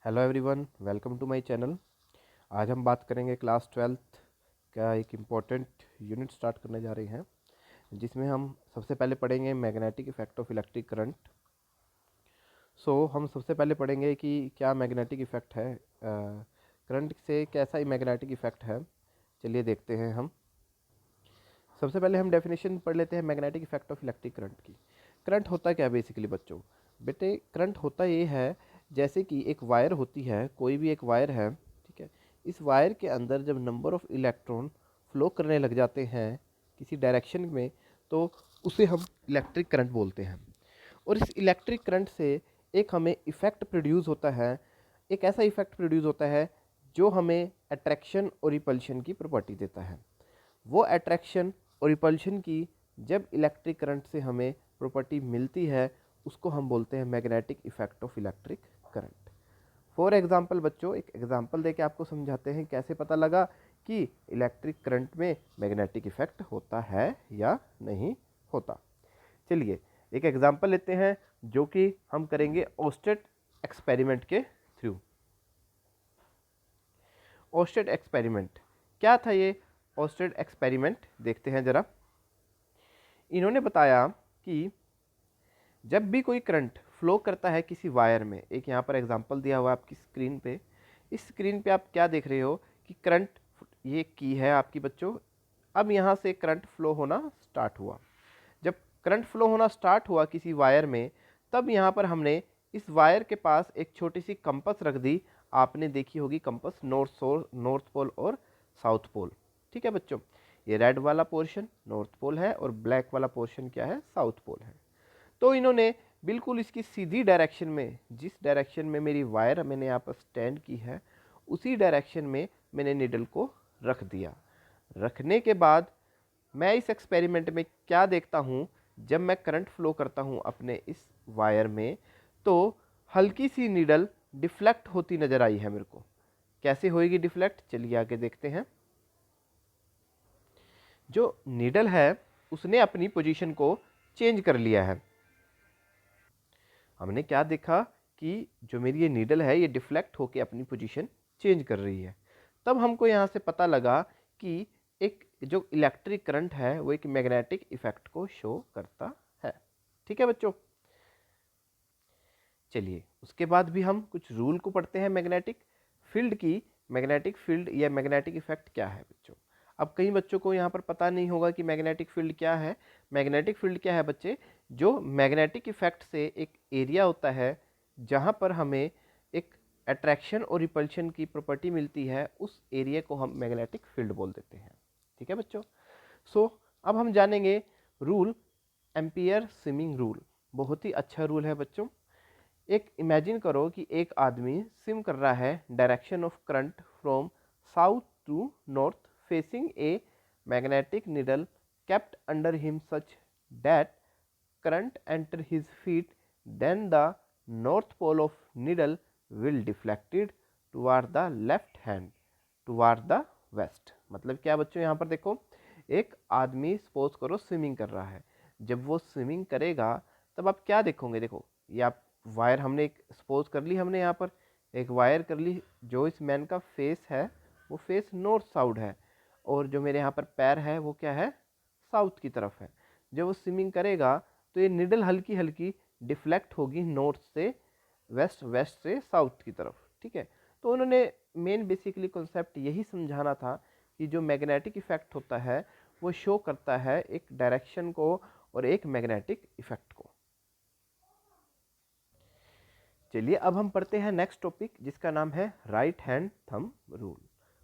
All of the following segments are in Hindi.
Hello everyone, welcome to my channel. आज हम बात करेंगे क्लास 12th का एक इम्पॉर्टेंट यूनिट स्टार्ट करने जा रहे हैं, जिसमें हम सबसे पहले पढ़ेंगे magnetic effect of electric current. हम सबसे पहले पढ़ेंगे कि क्या मैग्नेटिक इफेक्ट है, करंट से कैसा ही मैग्नेटिक इफेक्ट है। चलिए देखते हैं हम। सबसे पहले हम डेफिनेशन पढ़ लेते हैं magnetic effect of electric current की। करंट होता क्या है बेसिकली बच्चों? बेटे, करंट होता ये है, जैसे कि एक वायर होती है, कोई भी एक वायर है, ठीक है। इस वायर के अंदर जब नंबर ऑफ इलेक्ट्रॉन फ्लो करने लग जाते हैं किसी डायरेक्शन में, तो उसे हम इलेक्ट्रिक करंट बोलते हैं। और इस इलेक्ट्रिक करंट से एक हमें इफ़ेक्ट प्रोड्यूस होता है, एक ऐसा इफ़ेक्ट प्रोड्यूस होता है जो हमें अट्रैक्शन और रिपल्शन की प्रॉपर्टी देता है। वो अट्रैक्शन और रिपल्शन की जब इलेक्ट्रिक करंट से हमें प्रॉपर्टी मिलती है, उसको हम बोलते हैं magnetic effect of electric current. For example बच्चों, एक एग्जांपल देके आपको समझाते हैं कैसे पता लगा कि इलेक्ट्रिक करंट में मैग्नेटिक इफेक्ट होता है या नहीं होता। चलिए एक एग्जांपल लेते हैं, जो कि हम करेंगे ओस्टेड एक्सपेरिमेंट के थ्रू। ओस्टेड एक्सपेरिमेंट क्या था? ये ओस्टेड एक्सपेरिमेंट देखते हैं ज़रा। इन्होंने बताया कि जब भी कोई करंट फ्लो करता है किसी वायर में, एक यहाँ पर एग्जांपल दिया हुआ है आपकी स्क्रीन पे। इस स्क्रीन पे आप क्या देख रहे हो कि करंट, ये की है आपकी बच्चों। अब यहाँ से करंट फ्लो होना स्टार्ट हुआ। जब करंट फ्लो होना स्टार्ट हुआ किसी वायर में, तब यहाँ पर हमने इस वायर के पास एक छोटी सी कंपस रख दी। आपने देखी होगी कंपस, नॉर्थ पोल और साउथ पोल, ठीक है बच्चों। ये रेड वाला पोर्शन नॉर्थ पोल है और ब्लैक वाला पोर्शन क्या है? साउथ पोल है। तो इन्होंने बिल्कुल इसकी सीधी डायरेक्शन में, जिस डायरेक्शन में मेरी वायर मैंने यहाँ पर स्टैंड की है, उसी डायरेक्शन में मैंने निडल को रख दिया। रखने के बाद मैं इस एक्सपेरिमेंट में क्या देखता हूँ, जब मैं करंट फ्लो करता हूँ अपने इस वायर में, तो हल्की सी नीडल डिफ्लेक्ट होती नज़र आई है मेरे को। कैसे होएगी डिफ्लेक्ट? चलिए आगे देखते हैं। जो नीडल है उसने अपनी पोजीशन को चेंज कर लिया है। हमने क्या देखा कि जो मेरी ये नीडल है, ये डिफ्लेक्ट होके अपनी पोजीशन चेंज कर रही है। तब हमको यहाँ से पता लगा कि एक जो इलेक्ट्रिक करंट है वो एक मैग्नेटिक इफेक्ट को शो करता है। ठीक है बच्चों। चलिए उसके बाद भी हम कुछ रूल को पढ़ते हैं मैग्नेटिक फील्ड की। मैग्नेटिक फील्ड या मैग्नेटिक इफेक्ट क्या है बच्चों? अब कई बच्चों को यहाँ पर पता नहीं होगा कि मैग्नेटिक फील्ड क्या है। मैग्नेटिक फील्ड क्या है बच्चे? जो मैग्नेटिक इफेक्ट से एक एरिया होता है जहाँ पर हमें एक अट्रैक्शन और रिपल्शन की प्रॉपर्टी मिलती है, उस एरिया को हम मैग्नेटिक फील्ड बोल देते हैं। ठीक है बच्चों। अब हम जानेंगे रूल, एम्पियर स्विमिंग रूल। बहुत ही अच्छा रूल है बच्चों। एक इमेजिन करो कि एक आदमी स्विम कर रहा है direction of current from south to north, facing a magnetic needle kept under him such that current enter his feet, then the north pole of needle will deflected toward the left hand toward the west। मतलब क्या बच्चों? यहाँ पर देखो, एक आदमी सपोज करो स्विमिंग कर रहा है। जब वो स्विमिंग करेगा तब आप क्या देखोगे? देखो, ये आप वायर हमने एक सपोज कर ली, हमने यहाँ पर एक वायर कर ली। जो इस मैन का फेस है वो फेस नॉर्थ साउथ है, और जो मेरे यहाँ पर पैर है वो क्या है? साउथ की तरफ है। जब वो स्विमिंग करेगा तो ये निडल हल्की हल्की डिफ्लेक्ट होगी नॉर्थ से वेस्ट, वेस्ट से साउथ की तरफ। ठीक है। तो उन्होंने मेन बेसिकली कॉन्सेप्ट यही समझाना था कि जो मैग्नेटिक इफेक्ट होता है वो शो करता है एक डायरेक्शन को और एक मैग्नेटिक इफेक्ट को। चलिए अब हम पढ़ते हैं नेक्स्ट टॉपिक, जिसका नाम है राइट हैंड थंब रूल।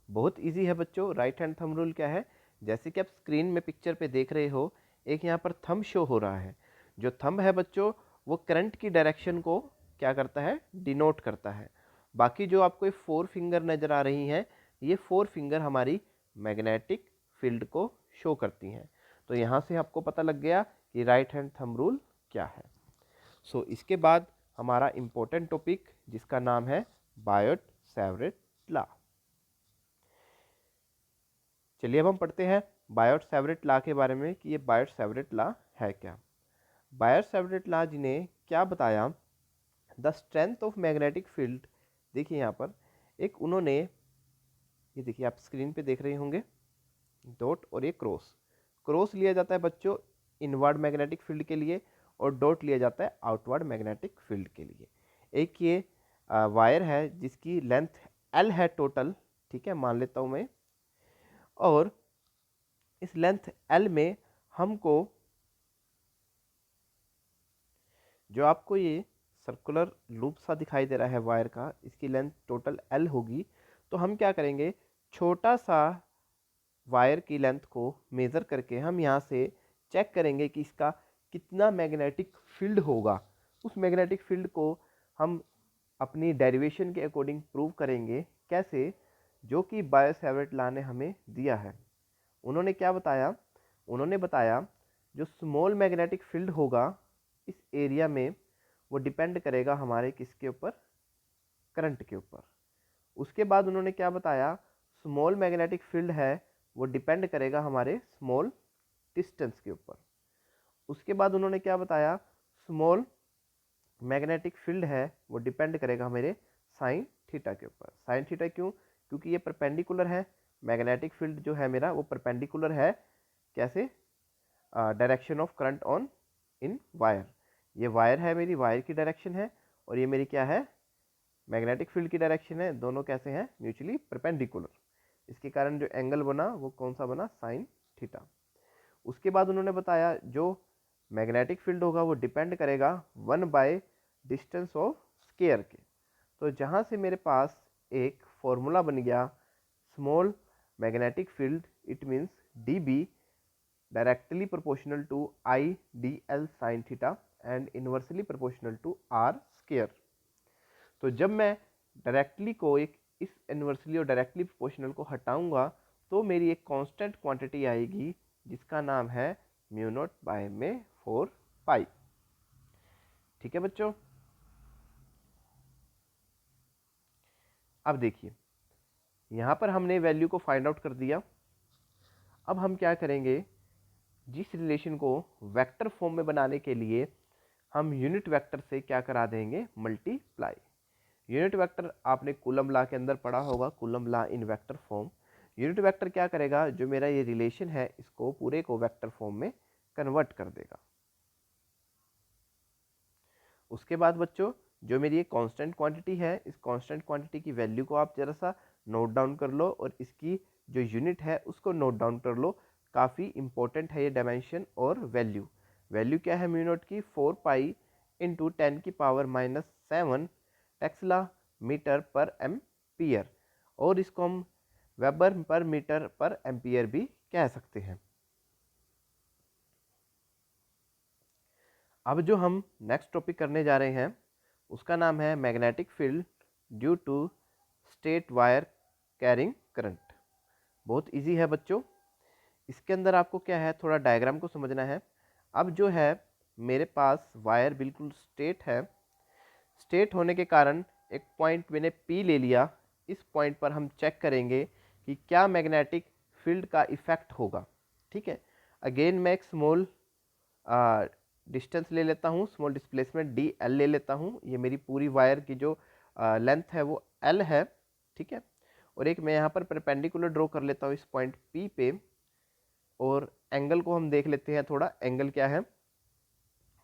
बहुत इजी है बच्चों। राइट हैंड थंब रूल क्या है? जैसे कि आप स्क्रीन में पिक्चर पे देख रहे हो, एक यहाँ पर थंब शो हो रहा है। जो थंब है बच्चों, वो करंट की डायरेक्शन को क्या करता है? डिनोट करता है। बाकी जो आपको ये 4 फिंगर नज़र आ रही हैं, ये 4 फिंगर हमारी मैग्नेटिक फील्ड को शो करती हैं। तो यहाँ से आपको पता लग गया कि राइट हैंड थंब रूल क्या है। इसके बाद हमारा इम्पोर्टेंट टॉपिक, जिसका नाम है बायोट सैवरेट लॉ। चलिए अब हम पढ़ते हैं बायोट सैवरेट लॉ के बारे में कि ये बायोट सैवरेट लॉ है क्या। बायोट सैवरेट लॉ जी ने क्या बताया? The strength of magnetic field देखिए यहाँ पर एक उन्होंने, ये देखिए आप स्क्रीन पे देख रहे होंगे, डॉट और ये क्रॉस, क्रॉस लिया जाता है बच्चों इनवर्ड मैग्नेटिक फील्ड के लिए और डॉट लिया जाता है आउटवर्ड मैग्नेटिक फील्ड के लिए। एक ये वायर है जिसकी लेंथ एल है टोटल, ठीक है, मान लेता हूँ मैं, और इस लेंथ एल में हमको जो आपको ये सर्कुलर लूप सा दिखाई दे रहा है वायर का, इसकी लेंथ टोटल एल होगी। तो हम क्या करेंगे, छोटा सा वायर की लेंथ को मेज़र करके हम यहाँ से चेक करेंगे कि इसका कितना मैग्नेटिक फील्ड होगा। उस मैग्नेटिक फील्ड को हम अपनी डेरिवेशन के अकॉर्डिंग प्रूव करेंगे। कैसे? जो कि बायो-सैवर्ट लॉ ने हमें दिया है। उन्होंने क्या बताया? उन्होंने बताया जो स्मॉल मैग्नेटिक फील्ड होगा इस एरिया में वो डिपेंड करेगा हमारे किसके ऊपर? करंट के ऊपर। उसके बाद उन्होंने क्या बताया? स्मॉल मैग्नेटिक फील्ड है वो डिपेंड करेगा हमारे स्मॉल डिस्टेंस के ऊपर। उसके बाद उन्होंने क्या बताया? स्मॉल मैग्नेटिक फील्ड है वो डिपेंड करेगा मेरे साइन थीटा के ऊपर। साइन थीटा क्यों? क्योंकि ये परपेंडिकुलर है, मैग्नेटिक फील्ड जो है मेरा वो परपेंडिकुलर है। कैसे? Direction of current on in wire. ये वायर है मेरी, वायर की डायरेक्शन है, और ये मेरी क्या है? मैग्नेटिक फील्ड की डायरेक्शन है। दोनों कैसे हैं? Mutually perpendicular. इसके कारण जो एंगल बना वो कौन सा बना? Sine theta. उसके बाद उन्होंने बताया जो मैग्नेटिक फील्ड होगा वो डिपेंड करेगा 1 डिस्टेंस ऑफ स्केयर के। तो जहाँ से मेरे पास एक फॉर्मूला बन गया small magnetic field, it means d B directly proportional to I d l sine theta and inversely proportional to r square. तो जब मैं डायरेक्टली को एक इस इन्वर्सली और डायरेक्टली प्रोपोर्शनल को हटाऊंगा तो मेरी एक कांस्टेंट क्वांटिटी आएगी जिसका नाम है म्यू नॉट बाय में 4 पाई। ठीक है बच्चों, अब देखिए यहाँ पर हमने वैल्यू को फाइंड आउट कर दिया। अब हम क्या करेंगे, जिस रिलेशन को वेक्टर फॉर्म में बनाने के लिए हम यूनिट वेक्टर से क्या करा देंगे? मल्टीप्लाई। यूनिट वेक्टर आपने कूलम लॉ के अंदर पढ़ा होगा, coulomb law in vector form. Unit vector क्या करेगा? जो मेरा ये रिलेशन है इसको पूरे को वेक्टर फॉर्म में कन्वर्ट कर देगा। उसके बाद बच्चों जो मेरी ये कांस्टेंट क्वांटिटी है, इस कांस्टेंट क्वांटिटी की वैल्यू को आप जरा सा नोट डाउन कर लो और इसकी जो यूनिट है उसको नोट डाउन कर लो। काफ़ी इंपॉर्टेंट है ये डायमेंशन और वैल्यू। वैल्यू क्या है म्यू नॉट की? 4 पाई इंटू 10 की पावर -7 टेस्ला मीटर पर एम्पियर, और इसको हम वेबर पर मीटर पर एम्पियर भी कह सकते हैं। अब जो हम नेक्स्ट टॉपिक करने जा रहे हैं उसका नाम है magnetic field due to straight wire carrying current. बहुत इजी है बच्चों। इसके अंदर आपको क्या है, थोड़ा डायग्राम को समझना है। अब जो है मेरे पास वायर बिल्कुल स्ट्रेट है, स्ट्रेट होने के कारण एक पॉइंट मैंने P ले लिया। इस पॉइंट पर हम चेक करेंगे कि क्या मैग्नेटिक फील्ड का इफेक्ट होगा। ठीक है, अगेन मैं एक स्मॉल डिस्टेंस ले लेता हूँ, स्मॉल डिस्प्लेसमेंट डी एल ले लेता हूँ। ये मेरी पूरी वायर की जो लेंथ है वो एल है। ठीक है, और एक मैं यहाँ पर परपेंडिकुलर ड्रॉ कर लेता हूँ इस पॉइंट P पे, और एंगल को हम देख लेते हैं थोड़ा। एंगल क्या है,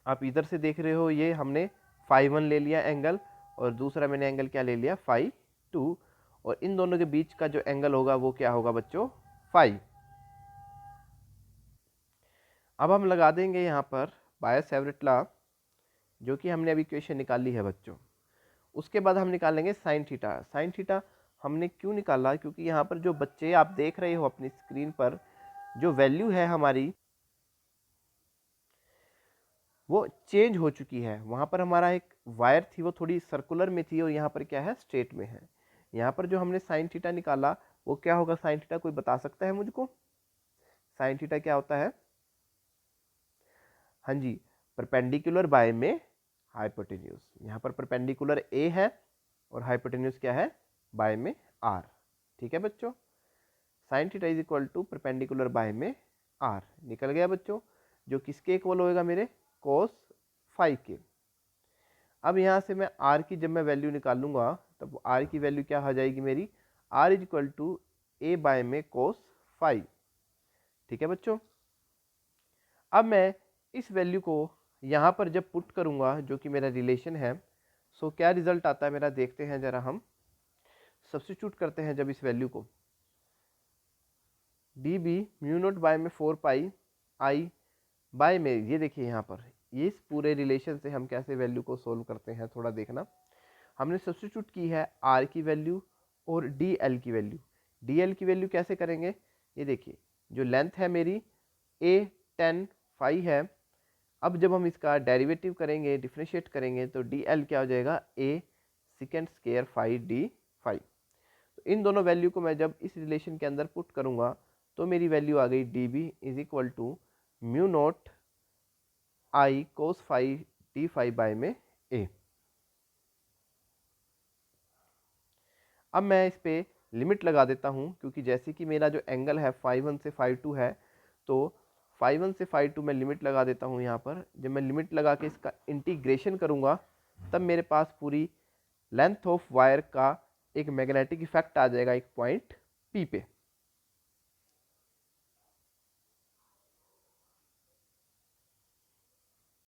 आप इधर से देख रहे हो, ये हमने φ1 ले लिया एंगल, और दूसरा मैंने एंगल क्या ले लिया? φ2, और इन दोनों के बीच का जो एंगल होगा वो क्या होगा बच्चों? φ। अब हम लगा देंगे यहाँ पर बायो-सैवर्ट लॉ, जो कि हमने अभी इक्वेशन निकाली है बच्चों। उसके बाद हम निकालेंगे साइन थीटा। साइन थीटा हमने क्यों निकाला? क्योंकि यहाँ पर जो बच्चे आप देख रहे हो अपनी स्क्रीन पर, जो वैल्यू है हमारी वो चेंज हो चुकी है। वहाँ पर हमारा एक वायर थी वो थोड़ी सर्कुलर में थी, और यहाँ पर क्या है? स्ट्रेट में है। यहाँ पर जो हमने साइन थीटा निकाला वो क्या होगा? साइन थीटा कोई बता सकता है मुझको? साइन थीटा क्या होता है? हाँ जी, परपेंडिकुलर बाय में हाइपोटेन्यूज। यहाँ पर परपेंडिकुलर ए है और हाइपोटेन्यूज क्या है? बाय में आर। ठीक है बच्चों, sine theta is equal to perpendicular by में आर। निकल गया बच्चों, जो किसके इक्वल होएगा? मेरे कोस फाई के। अब यहाँ से मैं आर की जब मैं वैल्यू निकालूंगा तब आर की वैल्यू क्या हो जाएगी मेरी, r is equal to a by में कोस 5। ठीक है बच्चों, अब मैं इस वैल्यू को यहाँ पर जब पुट करूँगा जो कि मेरा रिलेशन है, सो क्या रिजल्ट आता है मेरा, देखते हैं ज़रा हम। सब्स्टिट्यूट करते हैं जब इस वैल्यू को, d B mu naught by में 4 पाई आई बाय में, ये देखिए यहाँ पर ये इस पूरे रिलेशन से हम कैसे वैल्यू को सोल्व करते हैं थोड़ा देखना। हमने सब्स्टिट्यूट की है आर की वैल्यू और डी एल की वैल्यू। डी एल की वैल्यू कैसे करेंगे, ये देखिए जो लेंथ है मेरी ए 10 फाई है, अब जब हम इसका डेरिवेटिव करेंगे, डिफ्रेंशिएट करेंगे, तो डी एल क्या हो जाएगा, A second square phi D phi. तो इन दोनों वैल्यू को मैं जब इस रिलेशन के अंदर पुट करूंगा तो मेरी वैल्यू आ गई d B is equal to mu naught I cos phi D phi by में ए। अब मैं इस पे लिमिट लगा देता हूँ, क्योंकि जैसे कि मेरा जो एंगल है 5 से 5 है, तो 5 से 5 मैं लिमिट लगा देता हूँ यहाँ पर। जब मैं लिमिट लगा के इसका इंटीग्रेशन करूँगा तब मेरे पास पूरी लेंथ ऑफ वायर का एक मैग्नेटिक इफेक्ट आ जाएगा एक पॉइंट पी पे।